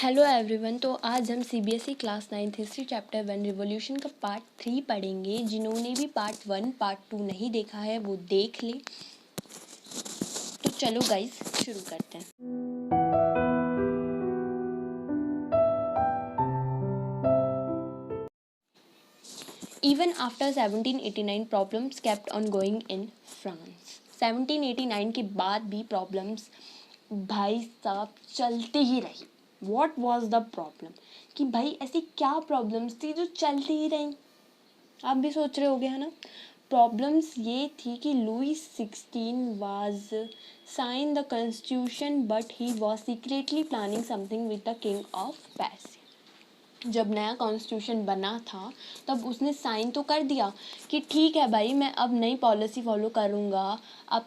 Hello everyone. तो आज हम CBSE class 9th history chapter 1 revolution का पार्ट 3 पढ़ेंगे। जिन्होंने भी पार्ट 1 पार्ट 2 नहीं देखा है वो देख ले। तो चलो गाइस शुरू करते हैं। Even after 1789 problems kept on going in France। 1789 के बाद भी प्रॉब्लम्स भाई साहब चलती ही रही। What was the problem? कि भाई ऐसी क्या प्रॉब्लम्स थी जो चलती ही रही। आप भी सोच रहे होगे है ना। प्रॉब्लम्स ये थी कि Louis 16 was sign the constitution but he was secretly planning something with the king of Persia. जब नया कॉन्स्टिट्यूशन बना था तब उसने साइन तो कर दिया कि ठीक है भाई मैं अब नई पॉलिसी फॉलो करूँगा। अब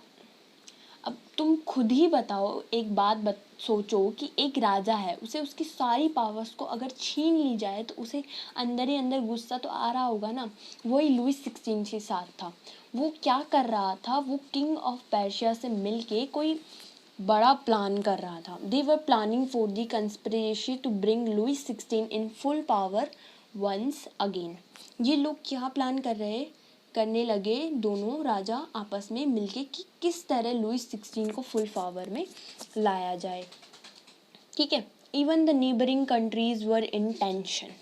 तुम खुद ही बताओ, एक बात सोचो कि एक राजा है, उसे उसकी सारी पावर्स को अगर छीन ली जाए तो उसे अंदर ही अंदर गुस्सा तो आ रहा होगा ना। वही लुई 16 के साथ था। वो क्या कर रहा था, वो किंग ऑफ पर्शिया से मिलके कोई बड़ा प्लान कर रहा था। They were planning for the conspiracy to bring Louis 16 in full power once again. ये लोग क्या प्लान करने लगे दोनों राजा आपस में मिलके कि किस तरह लुई 16 को फुल पावर में लाया जाए। ठीक है। Even the neighbouring countries were in tension.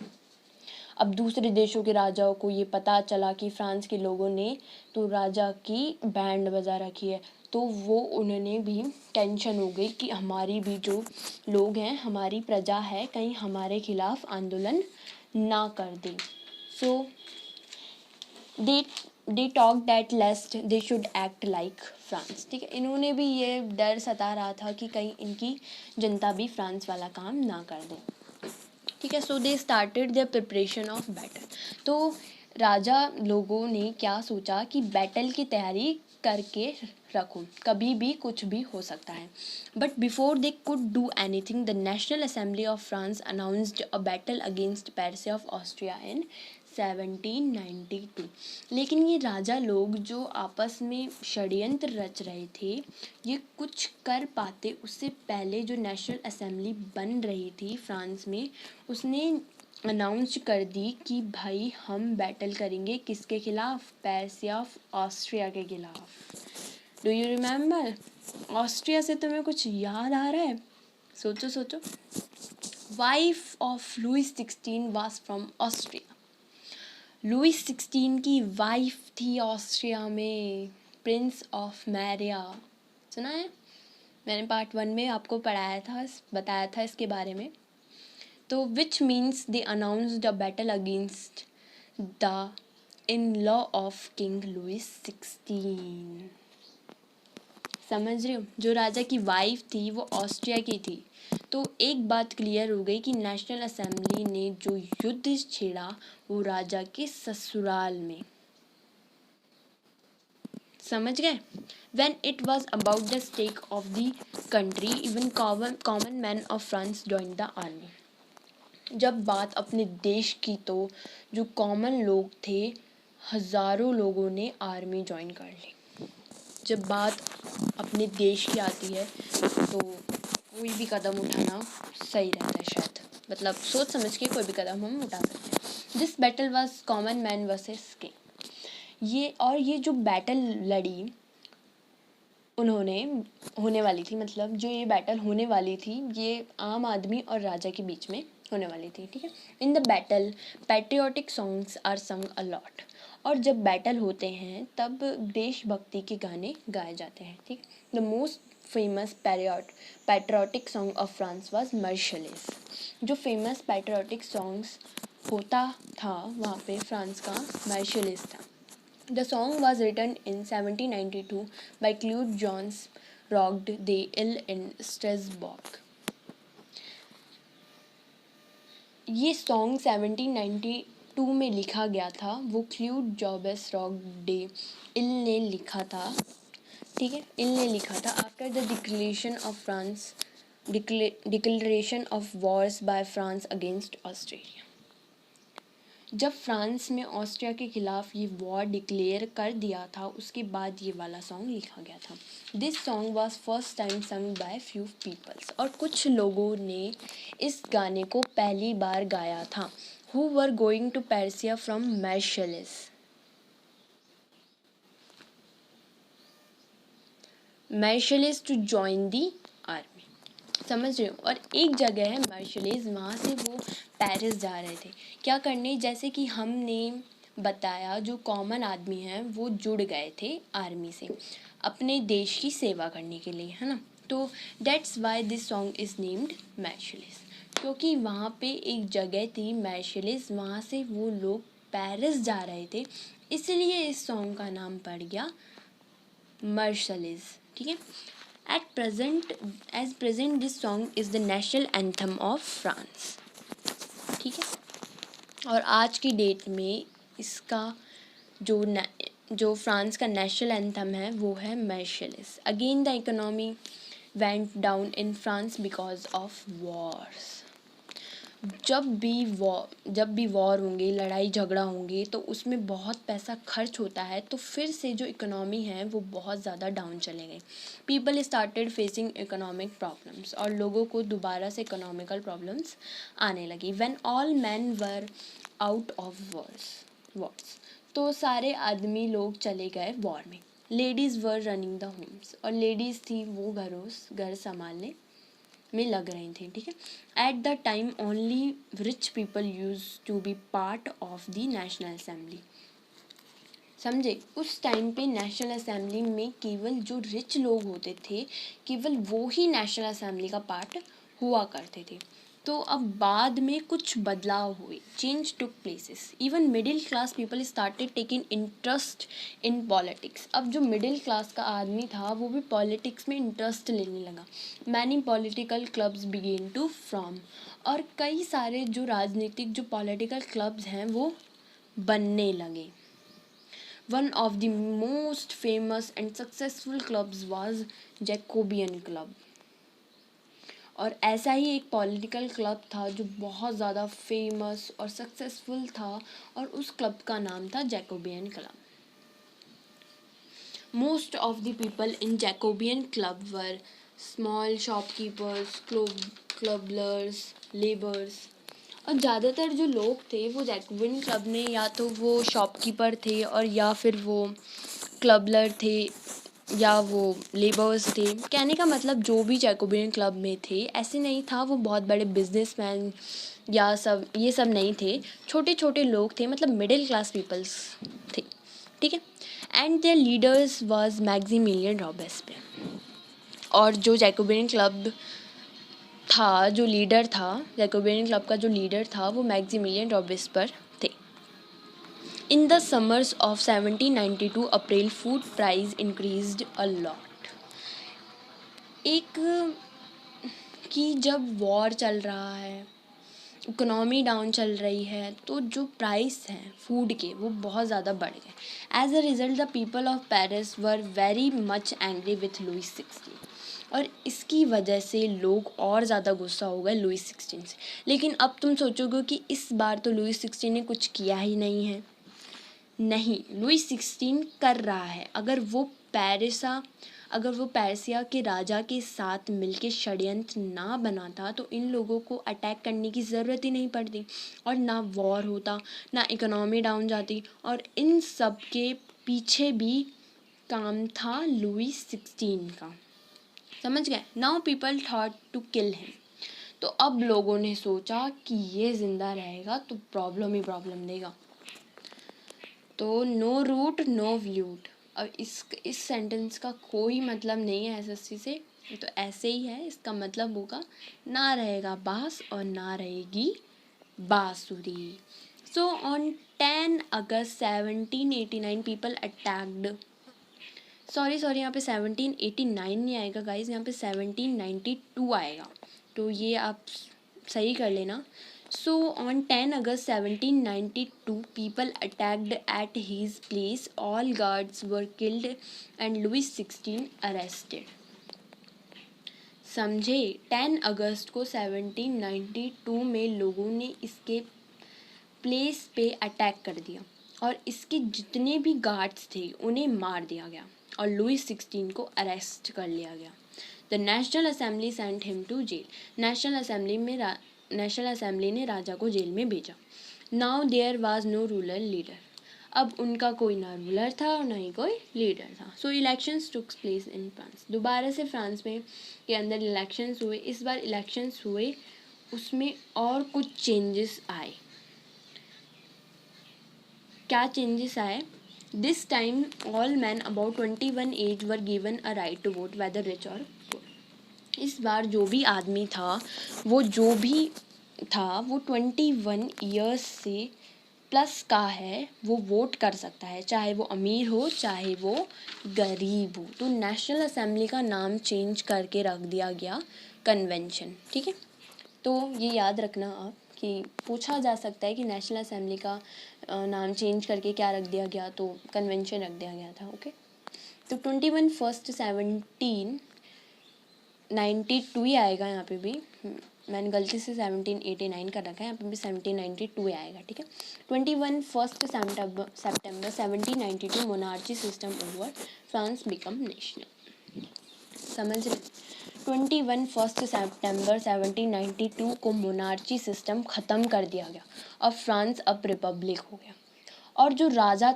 अब दूसरे देशों के राजाओं को ये पता चला कि फ्रांस के लोगों ने तो राजा की बैंड बजा रखी है, तो वो उन्होंने भी टेंशन हो गई कि हमारी भी जो लोग हैं, हमारी प्रजा है, कहीं हमारे खिलाफ आंदोलन ना कर दे। So they talk that lest they should act like France. ठीक है। इन्होंने भी ये डर सता रहा था कि कहीं इनकी जनता भी फ्रांस वाला काम ना कर दे। ठीक है। So they started their preparation of battle. तो राजा लोगों ने क्या सोचा कि बैटल की तैयारी करके रखो, कभी भी कुछ भी हो सकता है। But before they could do anything the national assembly of France announced a battle against Persia of Austria in 1792। लेकिन ये राजा लोग जो आपस में षड्यंत्र रच रहे थे, ये कुछ कर पाते उससे पहले जो नेशनल असेंबली बन रही थी फ्रांस में, उसने अनाउंस कर दी कि भाई हम बैटल करेंगे किसके खिलाफ, पर्सिया ऑफ ऑस्ट्रिया के खिलाफ। Do you remember? ऑस्ट्रिया से तुम्हें कुछ याद आ रहा है? सोचो सोचो। Wife of Louis 16 was from Austria. Louis 16 की वाइफ थी ऑस्ट्रिया में, प्रिंस ऑफ मैरिया। सुना है? मैंने पार्ट 1 में आपको पढ़ाया था, बताया था इसके बारे में। तो which means they announced a battle against the in law of king Louis 16। समझ रहे हो? जो राजा की वाइफ थी वो ऑस्ट्रिया की थी। तो एक बात क्लियर हो गई कि नेशनल असेंबली ने जो युद्ध छेड़ा वो राजा के ससुराल में। समझ गए? When it was about the stake of the country, even common men of France joined the army। जब बात अपने देश की तो जो कॉमन लोग थे, हज़ारों लोगों ने आर्मी ज्वाइन कर ली। जब बात अपने देश की आती है तो कोई भी कदम उठाना सही रहता है शायद, मतलब सोच समझ के कोई भी कदम हम उठा सकते हैं। This battle was common man versus king. ये जो बैटल लड़ी उन्होंने होने वाली थी, मतलब जो ये बैटल होने वाली थी ये आम आदमी और राजा के बीच में होने वाली थी। ठीक है। In the battle patriotic songs are sung a lot. और जब बैटल होते हैं तब देशभक्ति के गाने गाए जाते हैं। ठीक। The most famous patriotic song of France was Marseillaise. जो फेमस पैट्रियोटिक सॉन्ग्स होता था वहाँ पे फ्रांस का मार्शलेस था। The song was written in 1792 by Claude Jones rocked the Ill in Strasbourg। ये सॉन्ग 1792 में लिखा गया था। वो क्लूड जॉबेस रॉक डे इल ने लिखा था। ठीक है। इल ने लिखा था after the declaration of wars by France against Australia. जब फ्रांस में ऑस्ट्रिया के खिलाफ ये वॉर डिक्लेयर कर दिया था उसके बाद ये वाला सॉन्ग लिखा गया था. This song was first time sung by few peoples. और कुछ लोगों ने इस गाने को पहली बार गाया था. Who were going to Persia from Marseilles. Marseilles to join the army. समझ रहे हो. और एक जगह है मार्शलिस, वहाँ से वो पेरिस जा रहे थे. क्या करने, जैसे कि हमने बताया जो कॉमन आदमी हैं वो जुड़ गए थे आर्मी से अपने देश की सेवा करने के लिए, है ना. तो that's why this song is named Marseillaise. क्योंकि वहाँ पे एक जगह थी मार्शलिस, वहाँ से वो लोग पेरिस जा रहे थे, इसलिए इस सॉन्ग का नाम पड़ गया मार्शलिस. ठीक है. At present, this song is the national anthem of France. ठीक है. और आज की डेट में इसका जो फ्रांस का नेशनल एंथम है वो है Marseillaise. Again the economy went down in France because of wars. जब भी वॉर होंगे, लड़ाई झगड़ा होंगे, तो उसमें बहुत पैसा खर्च होता है, तो फिर से जो इकोनॉमी है वो बहुत ज़्यादा डाउन चले गई. People started facing economic problems. और लोगों को दोबारा से इकोनॉमिकल प्रॉब्लम्स आने लगी. When all man were out of Wars. तो सारे आदमी लोग चले गए वॉर में. Ladies were running the homes. और लेडीज़ थी वो घर संभालने में लग रही थी. ठीक है. At the time only rich people use to be part of the national assembly. समझे. उस टाइम पे नेशनल असेंबली में केवल जो रिच लोग होते थे, केवल वो ही नेशनल असेंबली का पार्ट हुआ करते थे. तो अब बाद में कुछ बदलाव हुए. Change took places. Even middle class people started taking interest in politics. अब जो मिडिल क्लास का आदमी था वो भी पॉलिटिक्स में इंटरेस्ट लेने लगा. Many political clubs began to form. और कई सारे जो राजनीतिक जो पॉलिटिकल क्लब्स हैं वो बनने लगे. One of the most famous and successful clubs was Jacobean Club. और ऐसा ही एक पॉलिटिकल क्लब था जो बहुत ज़्यादा फेमस और सक्सेसफुल था, और उस क्लब का नाम था Jacobin club. Most of the people in Jacobin club were small shopkeepers, cobblers, labours. और ज़्यादातर जो लोग थे वो जैकोबियन क्लब में या तो वो शॉपकीपर थे और या फिर वो क्लबलर थे या वो लेबर्स थे. कहने का मतलब जो भी जैकोबियन क्लब में थे, ऐसे नहीं था वो बहुत बड़े बिजनेसमैन या ये सब नहीं थे. छोटे छोटे लोग थे, मतलब मिडिल क्लास पीपल्स थे. ठीक है. And there leaders was Maximilian Robespierre. और जो जैकोबियन क्लब था, जो लीडर था, जैकोबियन क्लब का जो लीडर था वो मैक्सिमिलियन रॉबेस्पियर थे. In the summers of 1792 April, food price increased a lot. एक कि जब वॉर चल रहा है, इकोनॉमी डाउन चल रही है, तो जो प्राइस हैं फूड के वो बहुत ज़्यादा बढ़ गए. As a result the people of Paris were very much angry with Louis 16. और इसकी वजह से लोग और ज़्यादा गुस्सा हो गए लुइस 16 से. लेकिन अब तुम सोचोगे कि इस बार तो लुइस 16 ने कुछ किया ही नहीं है. नहीं, लुइस 16 कर रहा है. अगर वो पेर्सिया के राजा के साथ मिलके षड्यंत्र ना बनाता तो इन लोगों को अटैक करने की ज़रूरत ही नहीं पड़ती, और ना वॉर होता, ना इकोनॉमी डाउन जाती. और इन सब के पीछे भी काम था लुइस 16 का. समझ गए. Now people thought to kill him. तो अब लोगों ने सोचा कि ये ज़िंदा रहेगा तो प्रॉब्लम ही प्रॉब्लम देगा. तो नो रूट नो व्यूट. अब इस सेंटेंस का कोई मतलब नहीं है एसएससी से, तो ऐसे ही है. इसका मतलब होगा ना रहेगा बांस और ना रहेगी बांसुरी. So on 10 August 1789 people attacked. Sorry यहाँ पे 1789 नहीं आएगा गाइज, यहाँ पे 1792 आएगा, तो ये आप सही कर लेना. So on 10 August 1792, people attacked at his place. All guards were killed and Louis 16 arrested. समझे. 10 अगस्त को 1792 में लोगों ने इसके प्लेस पे अटैक कर दिया और इसके जितने भी गार्ड्स थे उन्हें मार दिया गया और लुई 16 को अरेस्ट कर लिया गया। The national assembly sent him to jail. National assembly ने राजा को जेल में भेजा। Now there was no ruler leader. अब उनका कोई ना रूलर था और ना ही कोई लीडर था। So elections took place in France. दोबारा से फ्रांस में के अंदर इलेक्शंस हुए। इस बार इलेक्शंस हुए, उसमें और कुछ चेंजेस आए। क्या चेंजेस आए? This time all man about 21 as were given a right to vote whether rich और पुअर। इस बार जो भी आदमी था वो 21 ईयर्स से प्लस का है, वो वोट कर सकता है, चाहे वो अमीर हो चाहे वो गरीब हो। तो नेशनल असेंबली का नाम चेंज करके रख दिया गया कन्वेंशन। ठीक है, तो ये याद रखना आप कि पूछा जा सकता है कि नेशनल असेंबली का नाम चेंज करके क्या रख दिया गया, तो कन्वेंशन रख दिया गया था। ओके, तो 21 फर्स्ट 1792 ही आएगा यहाँ पे भी। मैंने गलती से 1789 कर रखा है, यहाँ पे भी 1792 आएगा। ठीक है, 21 first September 1792 monarchy system over, France become national. समझ रहे? 21 फर्स्ट सितंबर 1792 को मोनार्ची सिस्टम ख़त्म कर दिया गया और फ्रांस अब रिपब्लिक हो गया। और जो राजा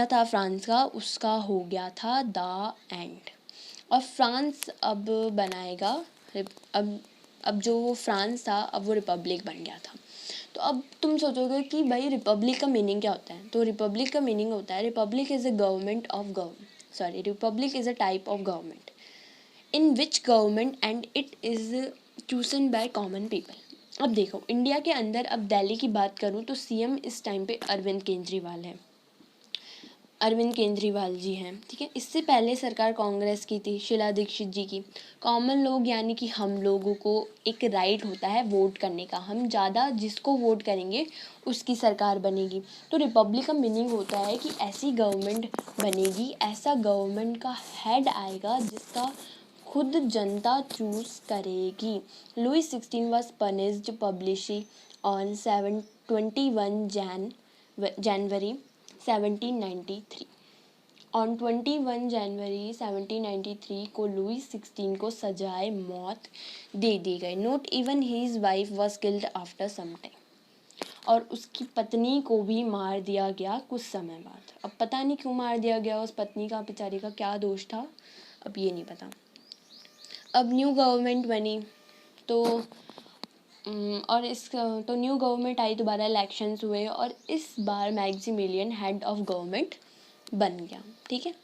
था फ्रांस का, उसका हो गया था द एंड। और फ्रांस अब बनाएगा, अब जो वो फ्रांस था अब वो रिपब्लिक बन गया था। तो अब तुम सोचोगे कि भाई रिपब्लिक का मीनिंग क्या होता है? तो रिपब्लिक का मीनिंग होता है, Republic is a type of government in which government and it is chosen by common people। अब देखो, इंडिया के अंदर अब दिल्ली की बात करूँ तो सीएम इस टाइम पे अरविंद केजरीवाल जी हैं। ठीक है, इससे पहले सरकार कांग्रेस की थी, शीला दीक्षित जी की। कॉमन लोग यानी कि हम लोगों को एक राइट होता है वोट करने का, हम ज़्यादा जिसको वोट करेंगे उसकी सरकार बनेगी। तो रिपब्लिक का मीनिंग होता है कि ऐसी गवर्नमेंट बनेगी, ऐसा गवर्नमेंट का हेड आएगा जिसका खुद जनता चूज करेगी। Louis 16 was punished publicly on 21 January 1793। On 21 January 1793 को लुई 16 को सजाए मौत दे दी गई। Not even his wife was killed after some time. और उसकी पत्नी को भी मार दिया गया कुछ समय बाद। अब पता नहीं क्यों मार दिया गया, उस पत्नी का बेचारी का क्या दोष था, अब ये नहीं पता। अब न्यू गवर्नमेंट बनी तो न्यू गवर्नमेंट आई, दोबारा इलेक्शंस हुए और इस बार मैक्सिमिलियन हेड ऑफ गवर्नमेंट बन गया। ठीक है,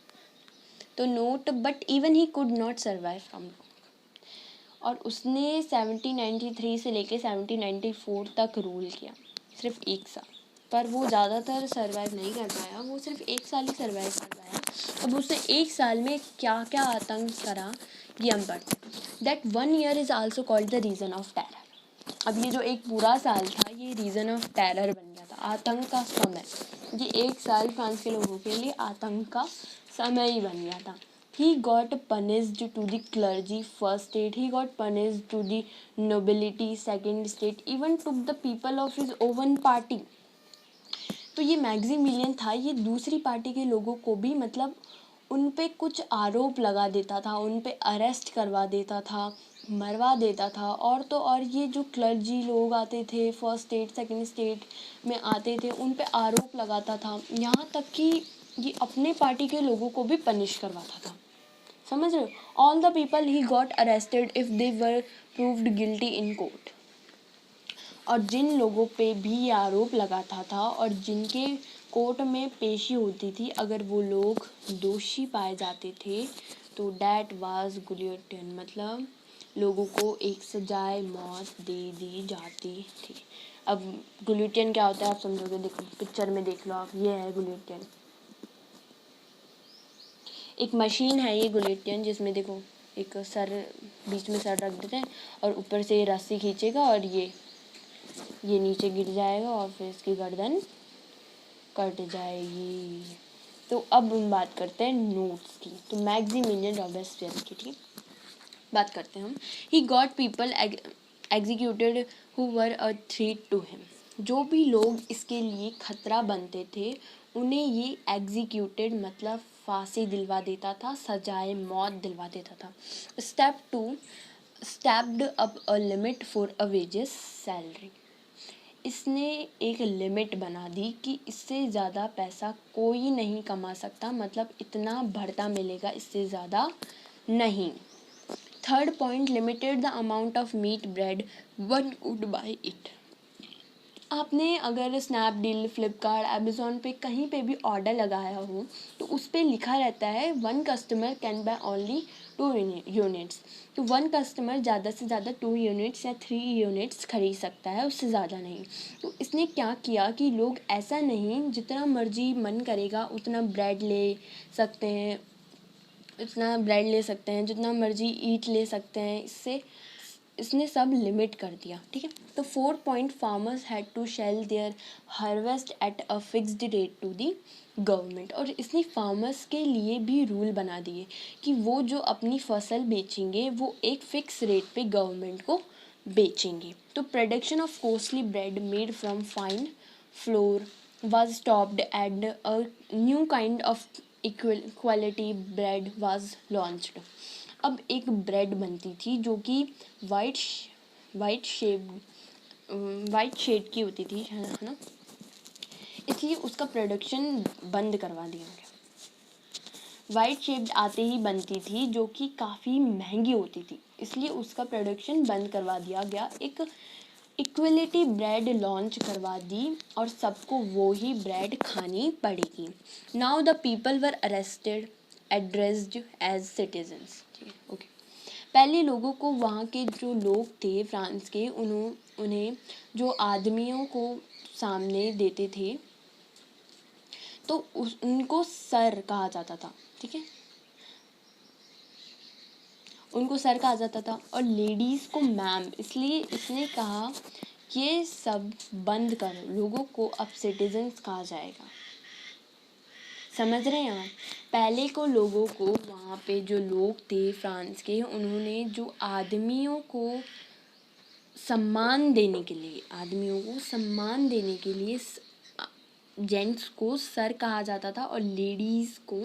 तो note, but even he could not survive from, और उसने 1793 से लेके 1794 तक रूल किया, सिर्फ एक साल। पर वो ज़्यादातर सर्वाइव नहीं कर पाया, वो सिर्फ एक साल ही सर्वाइव कर पाया। अब उसने एक साल में क्या क्या आतंक करा ये हम पढ़ते हैं। That 1 year is also called the reason of terror. अब ये जो एक पूरा साल था ये रीज़न ऑफ टेरर बन गया था, आतंक का समय। ये एक साल फ्रांस के लोगों के लिए आतंक का समय ही बन गया था। He got punished to the clergy first state, he got punished to the nobility second state, even took the people of his own party। तो ये मैक्सिमिलियन था, ये दूसरी पार्टी के लोगों को भी मतलब उन पे कुछ आरोप लगा देता था, उन पे अरेस्ट करवा देता था, मरवा देता था। और तो और ये जो क्लर्जी लोग आते थे, फर्स्ट स्टेट सेकंड स्टेट में आते थे, उन पे आरोप लगाता था, यहाँ तक कि ये अपने पार्टी के लोगों को भी पनिश करवाता था। समझ रहे हो? All the people he got arrested if they were proved guilty in court. और जिन लोगों पे भी आरोप लगाता था और जिनके कोर्ट में पेशी होती थी, अगर वो लोग दोषी पाए जाते थे तो डैट वाज गुलियोटिन, मतलब लोगों को एक सजाए मौत दे दी जाती थी। अब गुलियोटिन क्या होता है आप समझोगे, देखो पिक्चर में देख लो आप, ये है गुलियोटिन। एक मशीन है ये गुलियोटिन, जिसमें देखो एक सर, बीच में सर रख देते हैं और ऊपर से रस्सी खींचेगा और ये नीचे गिर जाएगा और फिर इसकी गर्दन कट जाएगी। तो अब हम बात करते हैं नोट्स की। तो मैक्सिमिलियन रॉबेस्पियर की, ठीक है, बात करते हैं हम। He got people executed who were a threat to him. जो भी लोग इसके लिए खतरा बनते थे उन्हें ये एग्जीक्यूटेड मतलब फांसी दिलवा देता था, सजाए मौत दिलवा देता था. Step 2, stabbed up a limit for a wages salary. इसने एक लिमिट बना दी कि इससे ज़्यादा पैसा कोई नहीं कमा सकता, मतलब इतना भर्ता मिलेगा, इससे ज़्यादा नहीं. Third point, limited the amount of meat bread one could bye it. आपने अगर स्नैपडील, फ्लिपकार्ट, अमेज़ॉन पे कहीं पे भी ऑर्डर लगाया हो तो उस पर लिखा रहता है one customer can by only 2 units. तो वन कस्टमर ज़्यादा से ज़्यादा 2 यूनिट्स या 3 यूनिट्स खरीद सकता है, उससे ज़्यादा नहीं. तो इसने क्या किया कि लोग ऐसा नहीं जितना मर्जी मन करेगा उतना ब्रेड ले सकते हैं, जितना मर्जी ईट ले सकते हैं. इसने सब लिमिट कर दिया. ठीक है. तो 4 point, farmers had to sell their harvest at a fixed rate to the government. और इसने फार्मर्स के लिए भी रूल बना दिए कि वो जो अपनी फसल बेचेंगे वो एक फिक्स रेट पे गवर्नमेंट को बेचेंगे. तो production of costly bread made from fine floor was stopped and a new kind of quality bread was launched. अब एक ब्रेड बनती थी जो कि वाइट शेड की होती थी, है ना, इसलिए उसका प्रोडक्शन बंद करवा दिया गया. वाइट शेड आते ही बनती थी जो कि काफ़ी महंगी होती थी, इसलिए उसका प्रोडक्शन बंद करवा दिया गया. एक इक्वलिटी ब्रेड लॉन्च करवा दी और सबको वो ही ब्रेड खानी पड़ेगी. Now the people were arrested addressed as citizens. Okay. पहले लोगों को, वहाँ के जो लोग थे फ्रांस के, उन्हें जो आदमियों को सामने देते थे तो उनको सर कहा जाता था. ठीक है, उनको सर कहा जाता था और लेडीज़ को मैम. इसलिए इसने कहा ये सब बंद करो, लोगों को अब सिटीजन्स कहा जाएगा. समझ रहे हैं आप. पहले को लोगों को, वहाँ पे जो लोग थे फ्रांस के, उन्होंने जो आदमियों को सम्मान देने के लिए जेंट्स को सर कहा जाता था और लेडीज़ को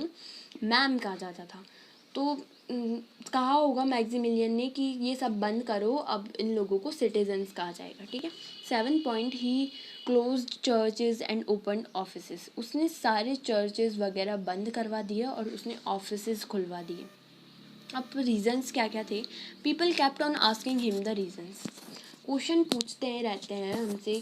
मैम कहा जाता था. तो कहा होगा मैक्सिमिलियन ने कि ये सब बंद करो, अब इन लोगों को सिटीजन्स कहा जाएगा. ठीक है. 7 point, he closed churches and open offices. उसने सारे चर्चेज वगैरह बंद करवा दिए और उसने ऑफिसेस खुलवा दिए. अब रीजंस क्या क्या थे. People kept on asking him the reasons. Question पूछते रहते हैं हमसे,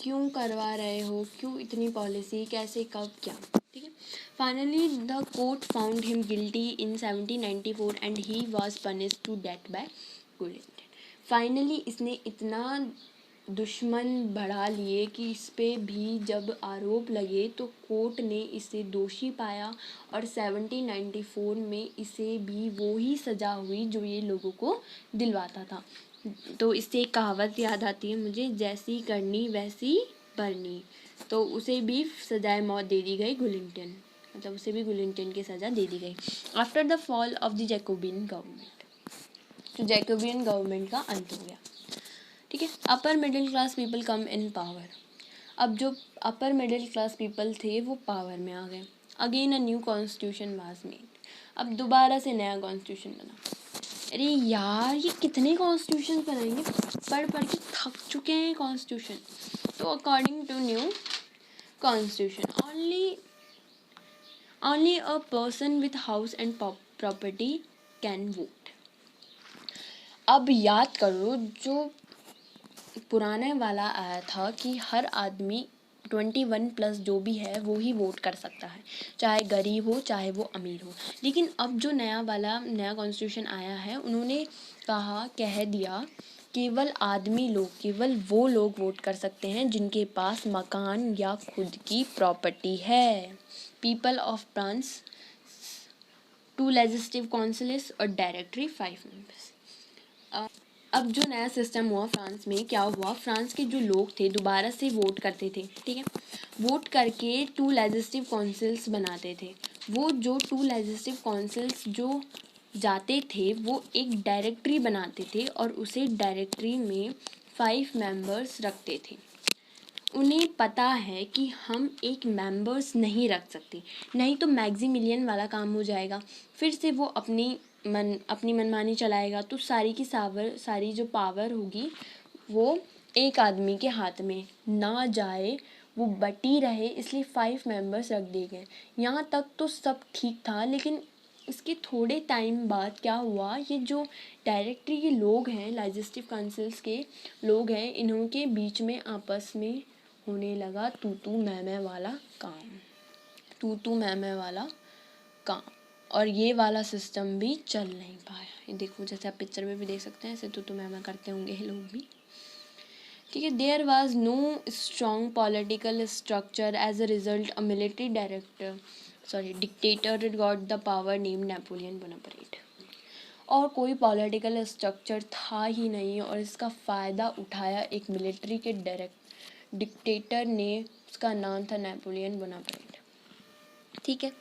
क्यों करवा रहे हो, क्यों इतनी पॉलिसी, कैसे, कब, क्या. ठीक है. Finally the court found him guilty in 1794 and he was punished to death by guillotine. Finally इसने इतना दुश्मन बढ़ा लिए कि इस पे भी जब आरोप लगे तो कोर्ट ने इसे दोषी पाया और 1794 में इसे भी वो ही सज़ा हुई जो ये लोगों को दिलवाता था. तो इससे एक कहावत याद आती है मुझे, जैसी करनी वैसी भरनी. तो उसे भी सजाए मौत दे दी गई, गुलिंटन, मतलब उसे भी गुलिंटन की सज़ा दे दी गई. After the fall of the Jacobin government. तो जैकोबियन गवर्नमेंट का अंत हो गया. ठीक है. Upper middle class people come in power. अब जो अपर मिडिल क्लास पीपल थे वो पावर में आ गए. Again a new constitution was made. अब दोबारा से नया कॉन्स्टिट्यूशन बना. अरे यार ये कितने कॉन्स्टिट्यूशन बनाएंगे, पढ़ के थक चुके हैं कॉन्स्टिट्यूशन. तो according to new constitution only a person with house and property can vote. अब याद करो जो पुराने वाला आया था कि हर आदमी 21+ जो भी है वो ही वोट कर सकता है, चाहे गरीब हो चाहे वो अमीर हो. लेकिन अब जो नया कॉन्स्टिट्यूशन आया है, उन्होंने कह दिया केवल वो लोग वोट कर सकते हैं जिनके पास मकान या खुद की प्रॉपर्टी है. People of France, 2 legislative councils और डायरेक्टरी 5 मेंबर्स. अब जो नया सिस्टम हुआ फ्रांस में, क्या हुआ, फ्रांस के जो लोग थे दोबारा से वोट करते थे. ठीक है. वोट करके 2 लेजिस्लेटिव काउंसिल्स बनाते थे. वो जो 2 लेजिस्लेटिव काउंसिल्स जो जाते थे वो एक डायरेक्टरी बनाते थे और उसे डायरेक्टरी में 5 मेंबर्स रखते थे। उन्हें पता है कि हम एक मेंबर्स नहीं रख सकते, नहीं तो मैक्सिमिलियन वाला काम हो जाएगा, फिर से वो अपनी मनमानी चलाएगा, तो सारी जो पावर होगी वो एक आदमी के हाथ में ना जाए, वो बटी रहे, इसलिए 5 मेंबर्स रख दिए गए। यहाँ तक तो सब ठीक था, लेकिन इसके थोड़े टाइम बाद क्या हुआ, ये जो डायरेक्टरी के लोग हैं, लेजिस्लेटिव काउंसिल्स के लोग हैं, इन्हों के बीच में आपस में होने लगा तू मैं वाला काम, तू मैं वाला काम, और ये वाला सिस्टम भी चल नहीं पाया। ये देखो, जैसे आप पिक्चर में भी देख सकते हैं, ऐसे तू मैं करते होंगे ये लोग भी। ठीक है, there was no strong political structure, as a result a military dictator got the power name Napoleon Bonaparte. और कोई पॉलिटिकल स्ट्रक्चर था ही नहीं, और इसका फ़ायदा उठाया एक मिलिट्री के डिक्टेटर ने, उसका नाम था नेपोलियन बोनापार्ट। ठीक है,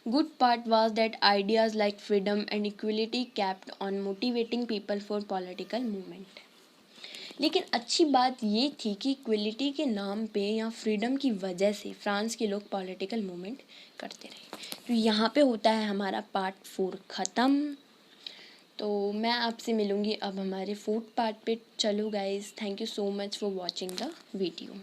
good part was that ideas like freedom and equality kept on motivating people for political movement. लेकिन अच्छी बात ये थी कि इक्वलिटी के नाम पे या फ्रीडम की वजह से फ्रांस के लोग पॉलिटिकल मूवमेंट करते रहे। तो यहाँ पे होता है हमारा पार्ट 4 ख़त्म। तो मैं आपसे मिलूँगी अब हमारे 4th पार्ट पे। चलो guys, thank you so much for watching the video.